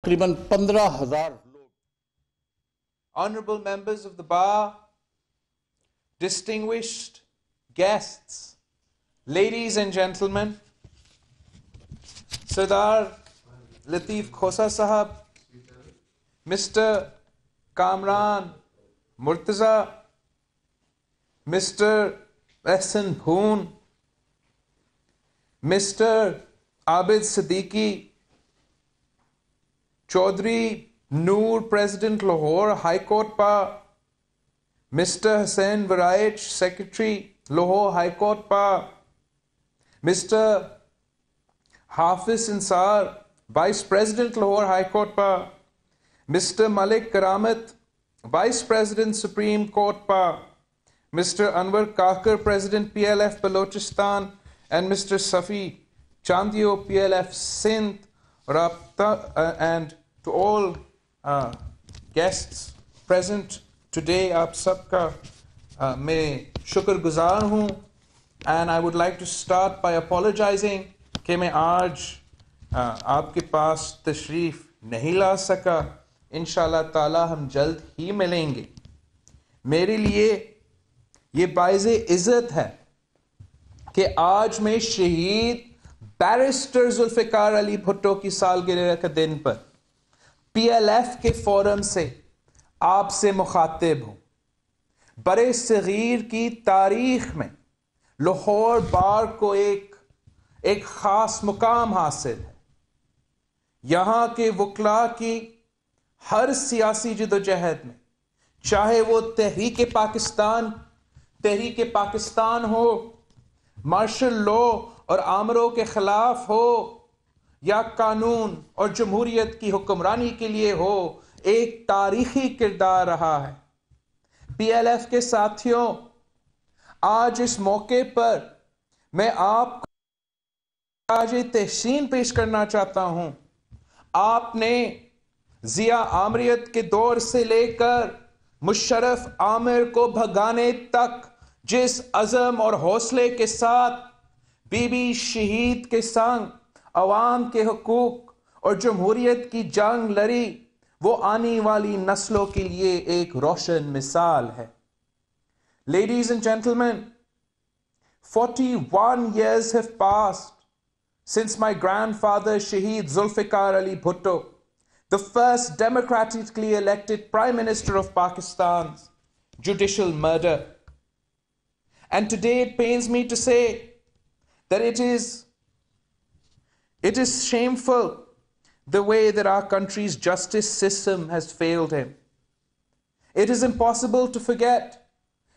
तकरीबन 15,000 लोग। Honorable members of the bar, distinguished guests, ladies and gentlemen, Sardar Lateef Khosa Sahab, Mr. Kamran Murtaza, Mr. Ehsan Bhoon, Mr. Abid Siddiqui, Chaudhry Noor, President Lahore High Court Pa, Mr. Hussain Varaich, Secretary Lahore High Court Pa, Mr. Hafiz Insar, Vice President Lahore High Court Pa, Mr. Malik Karamat, Vice President Supreme Court Pa, Mr. Anwar Kakar, President PLF Balochistan, and Mr. Safi Chandio, PLF Sindh, Rabta, and to all guests present today, aap sabka main shukrguzar hoon, and I would like to start by apologizing कि मैं आज आपके पास तशरीफ नहीं ला सका। इंशाल्लाह ताला हम जल्द ही मिलेंगे। मेरे लिए ये बाइज़े इज़्ज़त है कि आज मैं शहीद बैरिस्टर जुल्फ़िकार अली भुट्टो की सालगिरह के दिन पर PLF के फोरम से आपसे मुखातिब हूँ। बरे सगीर की तारीख में लाहौर बार को एक ख़ास मुकाम हासिल है। यहाँ के वकला की हर सियासी जदोजहद में, चाहे वो तहरीक पाकिस्तान हो, मार्शल लॉ और आमरों के खिलाफ हो, या कानून और जमहूरियत की हुक्मरानी के लिए हो, एक तारीखी किरदार रहा है। PLF के साथियों, आज इस मौके पर मैं आपको आज तहसीन पेश करना चाहता हूं। आपने जिया आमरियत के दौर से लेकर मुशर्रफ आमिर को भगाने तक जिस अज़म और हौसले के साथ बीबी शहीद के संग अवाम के हुकूक और जमहूरियत की जंग लड़ी, वो आने वाली नस्लों के लिए एक रोशन मिसाल है। Ladies and gentlemen, 41 years have passed since my grandfather Shaheed Zulfikar Ali Bhutto, the first democratically elected Prime Minister of Pakistan's judicial murder. And today it pains me to say that it is shameful the way that our country's justice system has failed him. It is impossible to forget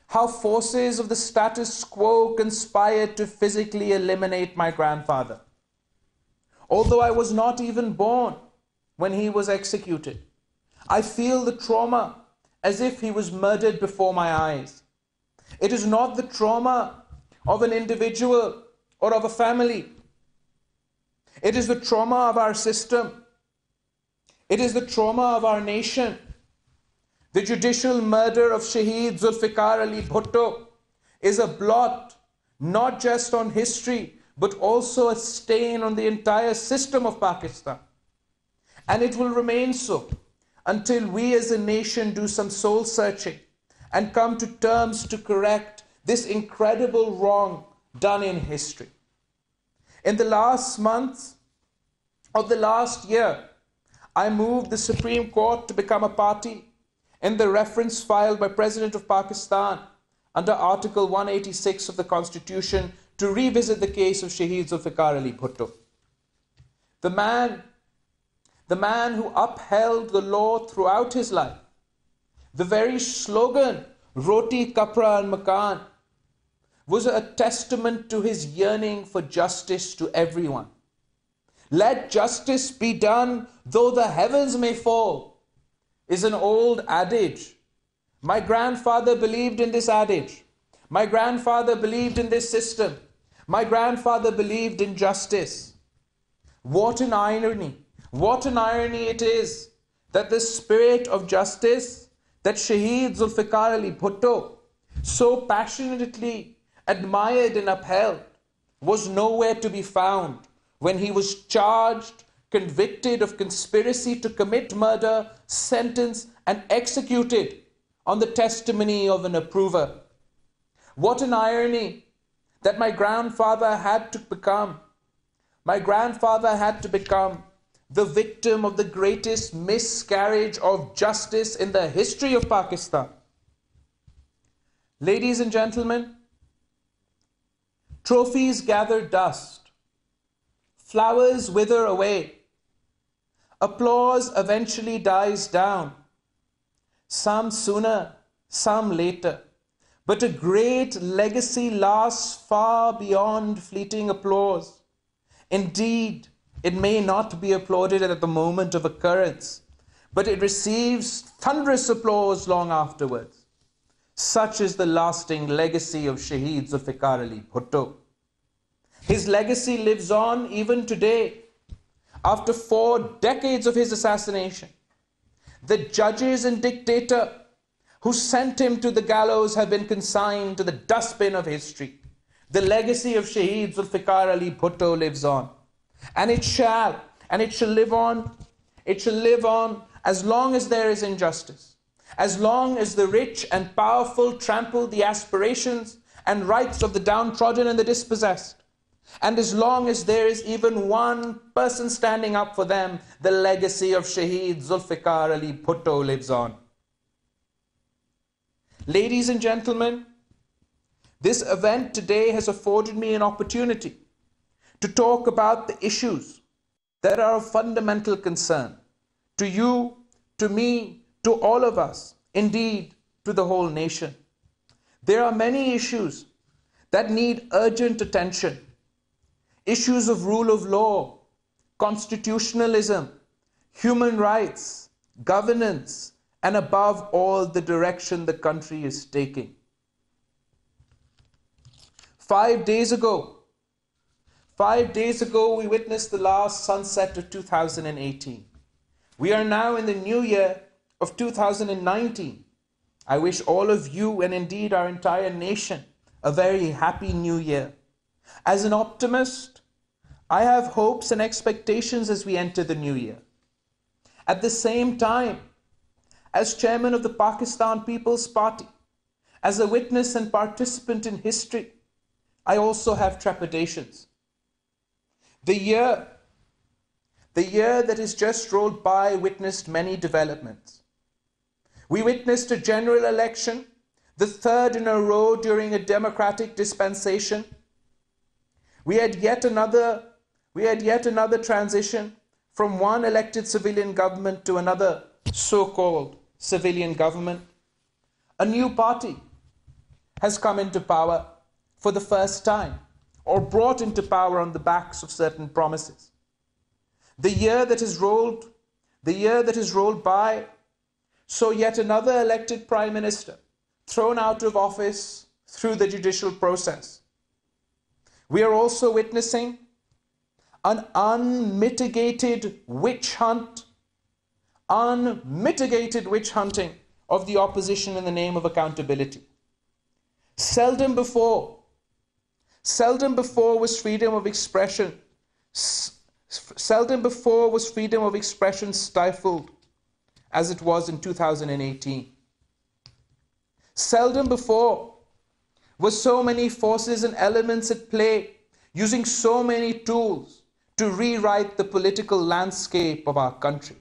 how forces of the status quo conspired to physically eliminate my grandfather. Although I was not even born when he was executed, I feel the trauma as if he was murdered before my eyes. It is not the trauma of an individual or of a family. It is the trauma of our system. It is the trauma of our nation. The judicial murder of Shaheed Zulfikar Ali Bhutto is a blot not just on history, but also a stain on the entire system of Pakistan. And it will remain so until we as a nation do some soul searching and come to terms to correct this incredible wrong done in history. In the last months of the last year, I moved the Supreme Court to become a party in the reference filed by President of Pakistan under Article 186 of the Constitution to revisit the case of Shaheed Zulfikar Ali Bhutto. The man who upheld the law throughout his life, the very slogan, Roti, Kapra and Makan, was a testament to his yearning for justice to everyone. Let justice be done though the heavens may fall is an old adage. My grandfather believed in this adage. My grandfather believed in this system. My grandfather believed in justice. What an irony. What an irony it is that the spirit of justice that Shaheed Zulfikar Ali Bhutto so passionately admired and upheld was nowhere to be found when he was charged, convicted of conspiracy to commit murder, sentenced and executed on the testimony of an approver. What an irony that my grandfather had to become the victim of the greatest miscarriage of justice in the history of Pakistan. Ladies and gentlemen, trophies gather dust, flowers wither away, applause eventually dies down, some sooner, some later, but a great legacy lasts far beyond fleeting applause. Indeed, it may not be applauded at the moment of occurrence, but it receives thunderous applause long afterwards. Such is the lasting legacy of Shaheed Zulfikar Ali Bhutto. His legacy lives on even today, after 4 decades of his assassination. The judges and dictator who sent him to the gallows have been consigned to the dustbin of history. The legacy of Shaheed Zulfikar Ali Bhutto lives on. And it shall live on. It shall live on as long as there is injustice. As long as the rich and powerful trample the aspirations and rights of the downtrodden and the dispossessed. And as long as there is even one person standing up for them, the legacy of Shaheed Zulfikar Ali Bhutto lives on. Ladies and gentlemen, this event today has afforded me an opportunity to talk about the issues that are of fundamental concern to you, to me, to all of us, indeed to the whole nation. There are many issues that need urgent attention. Issues of rule of law, constitutionalism, human rights, governance, and above all, the direction the country is taking. 5 days ago, we witnessed the last sunset of 2018. We are now in the new year of 2019. I wish all of you and indeed our entire nation a very happy new year. As an optimist, I have hopes and expectations as we enter the new year. At the same time, as chairman of the Pakistan People's Party, as a witness and participant in history, I also have trepidations. The year that has just rolled by witnessed many developments. We witnessed a general election, the 3rd in a row during a democratic dispensation. We had yet another transition from one elected civilian government to another so-called civilian government. A new party has come into power for the first time, or brought into power on the backs of certain promises. The year that has rolled by, saw yet another elected prime minister thrown out of office through the judicial process. We are also witnessing an unmitigated witch hunting of the opposition in the name of accountability. Seldom before was freedom of expression stifled as it was in 2018. Seldom before were so many forces and elements at play, using so many tools to rewrite the political landscape of our country.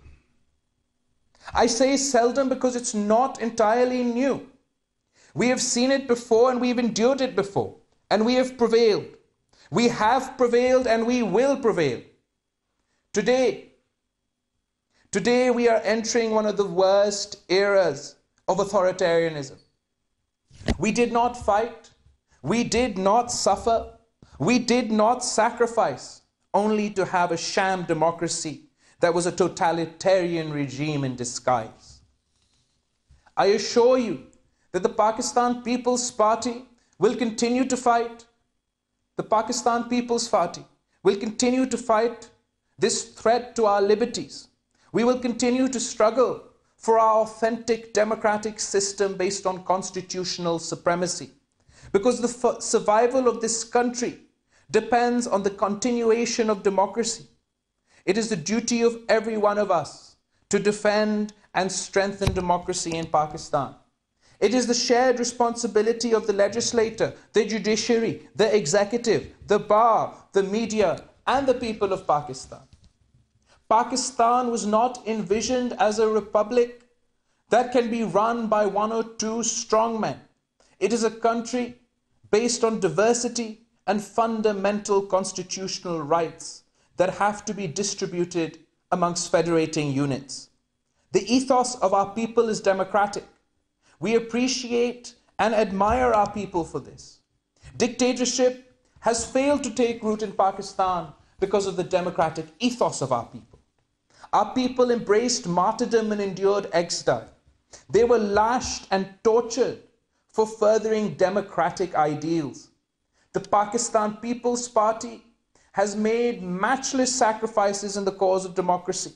I say seldom because it's not entirely new. We have seen it before and we've endured it before, and we have prevailed. We have prevailed and we will prevail. Today we are entering one of the worst eras of authoritarianism. We did not fight, we did not suffer, we did not sacrifice, only to have a sham democracy that was a totalitarian regime in disguise. I assure you that the Pakistan People's Party will continue to fight. The Pakistan People's Party will continue to fight this threat to our liberties. We will continue to struggle for our authentic democratic system based on constitutional supremacy, because the survival of this country depends on the continuation of democracy. It is the duty of every one of us to defend and strengthen democracy in Pakistan. It is the shared responsibility of the legislator, the judiciary, the executive, the bar, the media, and the people of Pakistan. Pakistan was not envisioned as a republic that can be run by one or two strongmen. It is a country based on diversity and fundamental constitutional rights that have to be distributed amongst federating units. The ethos of our people is democratic. We appreciate and admire our people for this. Dictatorship has failed to take root in Pakistan because of the democratic ethos of our people. Our people embraced martyrdom and endured exile. They were lashed and tortured for furthering democratic ideals. The Pakistan People's Party has made matchless sacrifices in the cause of democracy.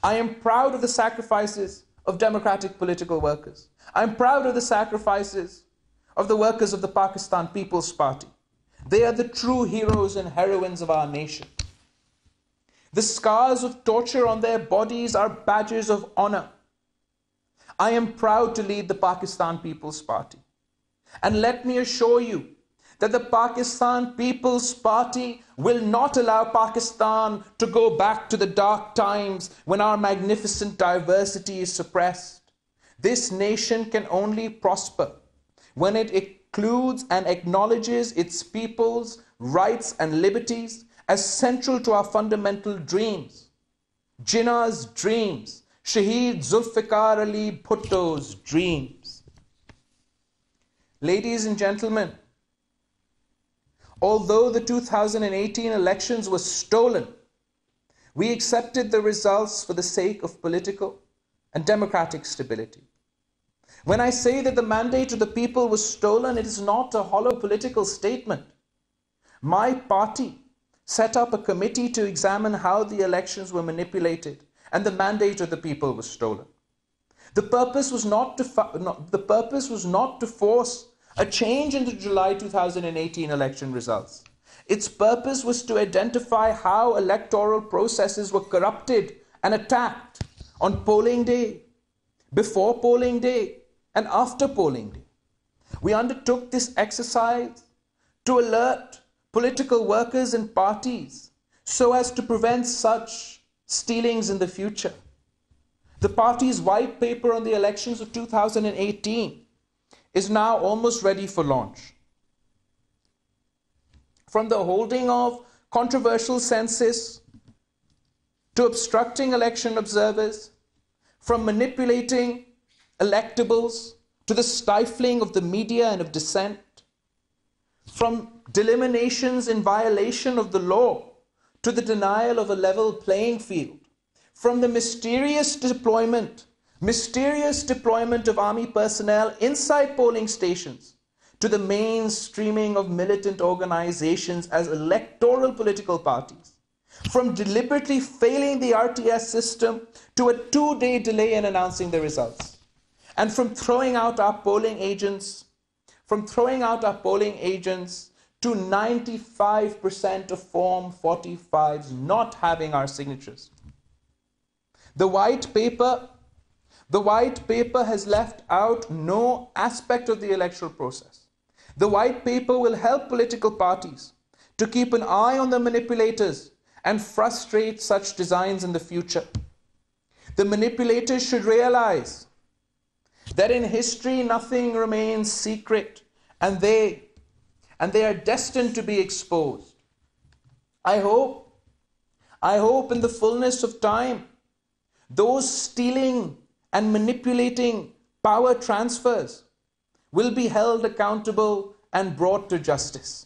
I am proud of the sacrifices of democratic political workers. I am proud of the sacrifices of the workers of the Pakistan People's Party. They are the true heroes and heroines of our nation. The scars of torture on their bodies are badges of honor. I am proud to lead the Pakistan People's Party. And let me assure you that the Pakistan People's Party will not allow Pakistan to go back to the dark times when our magnificent diversity is suppressed. This nation can only prosper when it includes and acknowledges its people's rights and liberties as central to our fundamental dreams. Jinnah's dreams, Shaheed Zulfikar Ali Bhutto's dreams. Ladies and gentlemen, although the 2018 elections were stolen, we accepted the results for the sake of political and democratic stability. When I say that the mandate of the people was stolen, it is not a hollow political statement. My party set up a committee to examine how the elections were manipulated and the mandate of the people was stolen. The purpose was not to force a change in the July 2018 election results. Its purpose was to identify how electoral processes were corrupted and attacked on polling day, before polling day, and after polling day. We undertook this exercise to alert political workers and parties so as to prevent such stealings in the future. The party's white paper on the elections of 2018 is now almost ready for launch. From the holding of controversial census to obstructing election observers, from manipulating electables to the stifling of the media and of dissent, from delimitations in violation of the law to the denial of a level playing field, from the mysterious deployment of army personnel inside polling stations to the mainstreaming of militant organizations as electoral political parties, from deliberately failing the RTS system to a 2-day delay in announcing the results, and from throwing out our polling agents to 95% of Form 45s not having our signatures. The white paper has left out no aspect of the electoral process. The white paper will help political parties to keep an eye on the manipulators and frustrate such designs in the future. The manipulators should realize that in history nothing remains secret, and they are destined to be exposed. I hope in the fullness of time, those stealing and manipulating power transfers will be held accountable and brought to justice.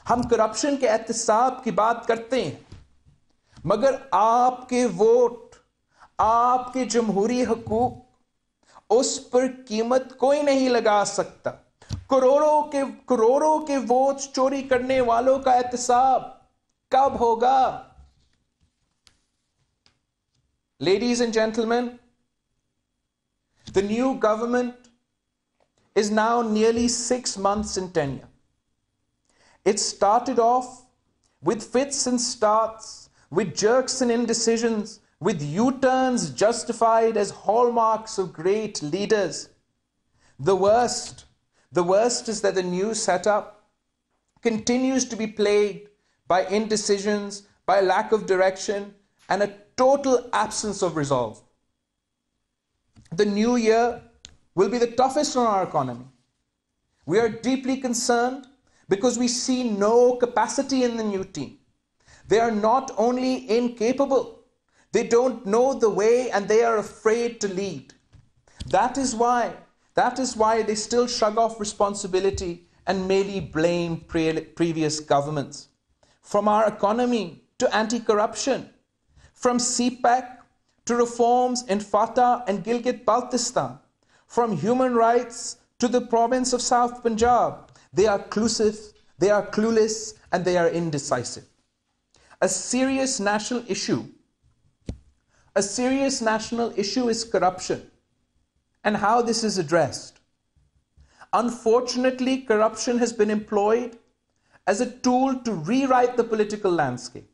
हम corruption के एहतसाब की बात करते हैं, मगर आपके vote, आपके जमहूरी हकूक, उस पर कीमत कोई नहीं लगा सकता. करोड़ों के वोट चोरी करने वालों का एहतसाब कब होगा? Ladies and gentlemen, the new government is now nearly 6 months in tenure. It started off with fits and starts, with jerks and indecisions, with U-turns justified as hallmarks of great leaders. The worst is that the new setup continues to be plagued by indecisions, by lack of direction, and a total absence of resolve. The new year will be the toughest on our economy. We are deeply concerned because we see no capacity in the new team. They are not only incapable, they don't know the way and they are afraid to lead. That is why they still shrug off responsibility and merely blame previous governments. From our economy to anti-corruption, from CPEC to reforms in Fatah and Gilgit-Baltistan, from human rights to the province of South Punjab, they are clueless, and they are indecisive. A serious national issue is corruption and how this is addressed. Unfortunately, corruption has been employed as a tool to rewrite the political landscape.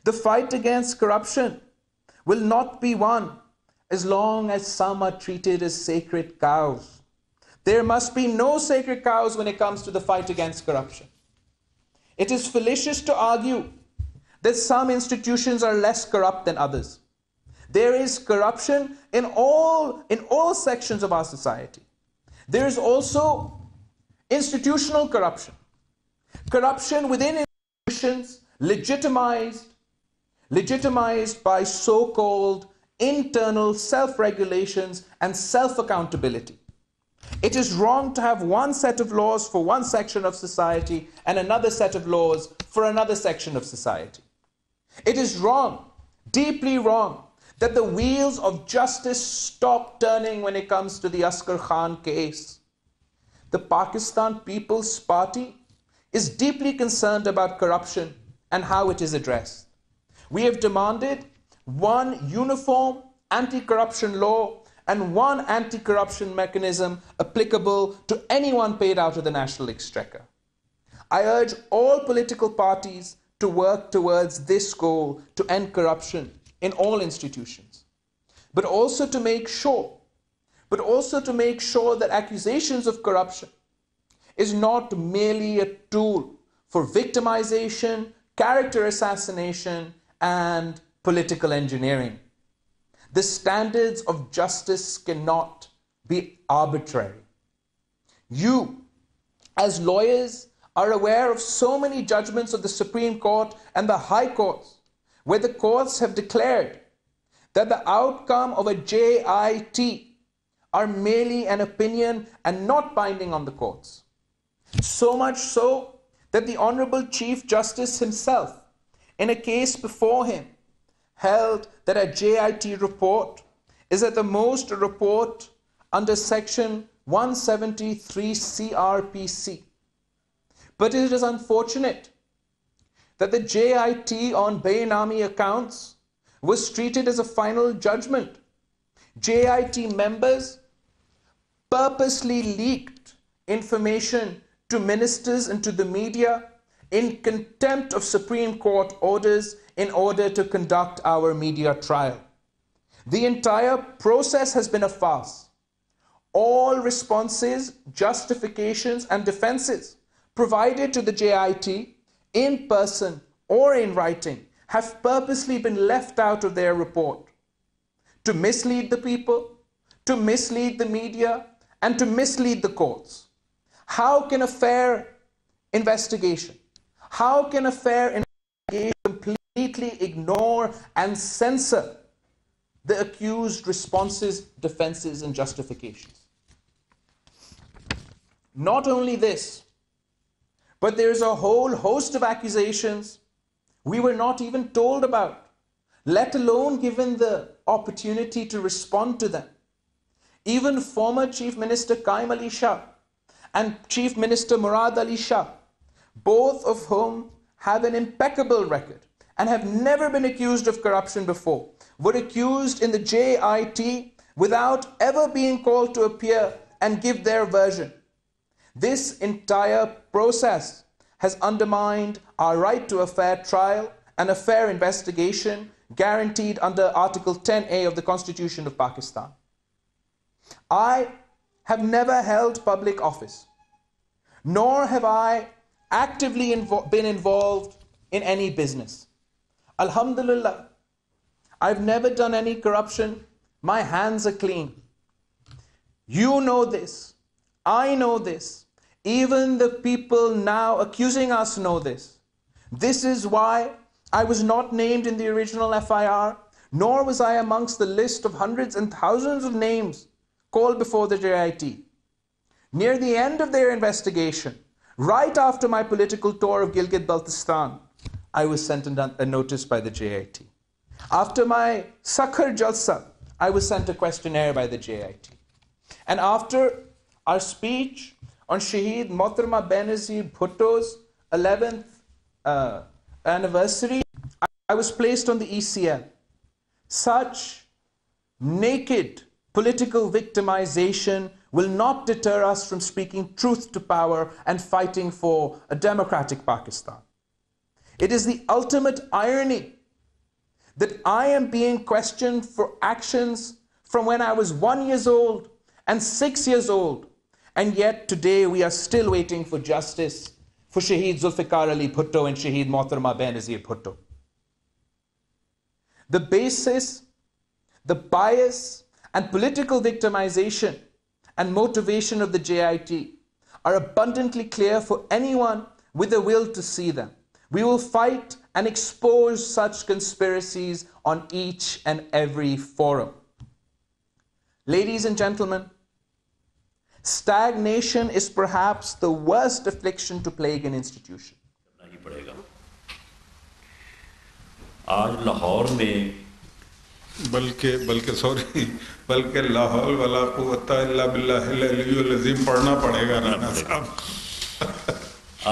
The fight against corruption will not be won as long as some are treated as sacred cows. There must be no sacred cows when it comes to the fight against corruption. It is fallacious to argue that some institutions are less corrupt than others. There is corruption in all sections of our society. There is also institutional corruption. Corruption within institutions legitimized by so-called internal self-regulations and self-accountability. It is wrong to have one set of laws for one section of society and another set of laws for another section of society. It is wrong, deeply wrong, that the wheels of justice stop turning when it comes to the Asghar Khan case. The Pakistan People's Party is deeply concerned about corruption and how it is addressed. We have demanded one uniform anti-corruption law and one anti-corruption mechanism applicable to anyone paid out of the national exchequer. I urge all political parties to work towards this goal to end corruption in all institutions, but also to make sure that accusations of corruption is not merely a tool for victimization, character assassination, and political engineering. The standards of justice cannot be arbitrary. You, as lawyers, are aware of so many judgments of the Supreme Court and the High Courts, where the courts have declared that the outcome of a JIT are merely an opinion and not binding on the courts. So much so that the Honorable Chief Justice himself, in a case before him, held that a JIT report is at the most a report under section 173 CRPC. But it is unfortunate that the JIT on Bainami accounts was treated as a final judgment. JIT members purposely leaked information to ministers and to the media in contempt of Supreme Court orders in order to conduct our media trial. The entire process has been a farce. All responses, justifications, and defenses provided to the JIT in person or in writing have purposely been left out of their report to mislead the people, to mislead the media, and to mislead the courts. How can a fair investigation completely ignore and censor the accused responses, defenses, and justifications? Not only this, but there's a whole host of accusations we were not even told about, let alone given the opportunity to respond to them. Even former Chief Minister Qaim Ali Shah and Chief Minister Murad Ali Shah, both of whom have an impeccable record and have never been accused of corruption before, were accused in the JIT without ever being called to appear and give their version. This entire process has undermined our right to a fair trial and a fair investigation guaranteed under Article 10A of the Constitution of Pakistan. I have never held public office, nor have I actively been involved in any business. Alhamdulillah, I've never done any corruption. My hands are clean. You know this. I know this. Even the people now accusing us know this. This is why I was not named in the original FIR, nor was I amongst the list of hundreds and thousands of names called before the JIT. Near the end of their investigation, right after my political tour of Gilgit-Baltistan, I was sent a notice by the JIT. After my Sakhar Jalsa, I was sent a questionnaire by the JIT. And after our speech on Shaheed Mohtarma Benazir Bhutto's 11th anniversary, I was placed on the ECL. Such naked political victimization will not deter us from speaking truth to power and fighting for a democratic Pakistan. It is the ultimate irony that I am being questioned for actions from when I was 1 year old and 6 years old, and yet today we are still waiting for justice for Shaheed Zulfikar Ali Bhutto and Shaheed Mohtarma Benazir Bhutto. The basis, the bias, and political victimization and motivation of the JIT are abundantly clear for anyone with the will to see them. We will fight and expose such conspiracies on each and every forum. Ladies and gentlemen, stagnation is perhaps the worst affliction to plague an institution. آج لاہور میں بلکہ لا حول ولا قوت الا باللہ العلی العظیم پڑھنا پڑے گا رانا صاحب.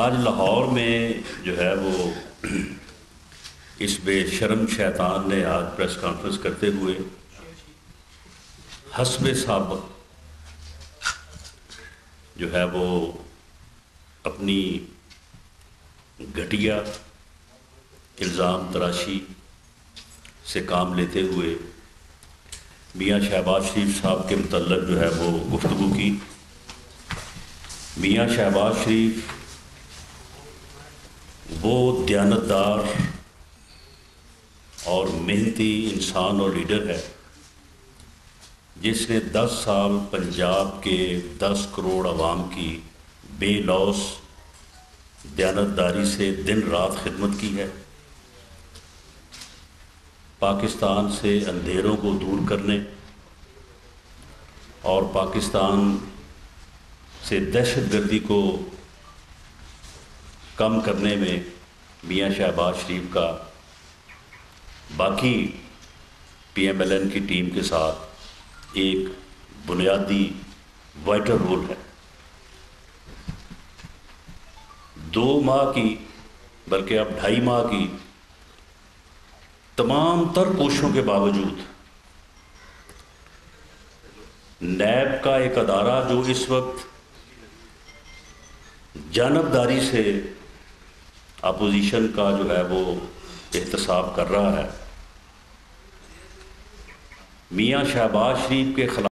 آج لاہور میں جو ہے وہ اس بے شرم شیطان نے آج پریس کانفرنس کرتے ہوئے حسب صاحب جو ہے وہ اپنی گھٹیا الزام تراشی سے کام لیتے ہوئے میاں شہباز شریف صاحب کے متعلق جو ہے وہ گفتگو کی. میاں شہباز شریف وہ دیانتدار اور محنتی انسان اور لیڈر ہے جس نے 10 سال پنجاب کے 10 کروڑ عوام کی بے لوث دیانتداری سے دن رات خدمت کی ہے. پاکستان سے اندھیروں کو دور کرنے اور پاکستان سے دہشت گردی کو کم کرنے میں میاں شہباز شریف کا باقی پی ایم ایل این کی ٹیم کے ساتھ ایک بنیادی وائٹل رول ہے. 2 ماہ کی بلکہ اب 2.5 ماہ کی تمام تر کوششوں کے باوجود نیب کا ایک ادارہ جو اس وقت جانبداری سے اپوزیشن کا جو ہے وہ احتساب کر رہا ہے، میاں شہباز شریف کے خلاف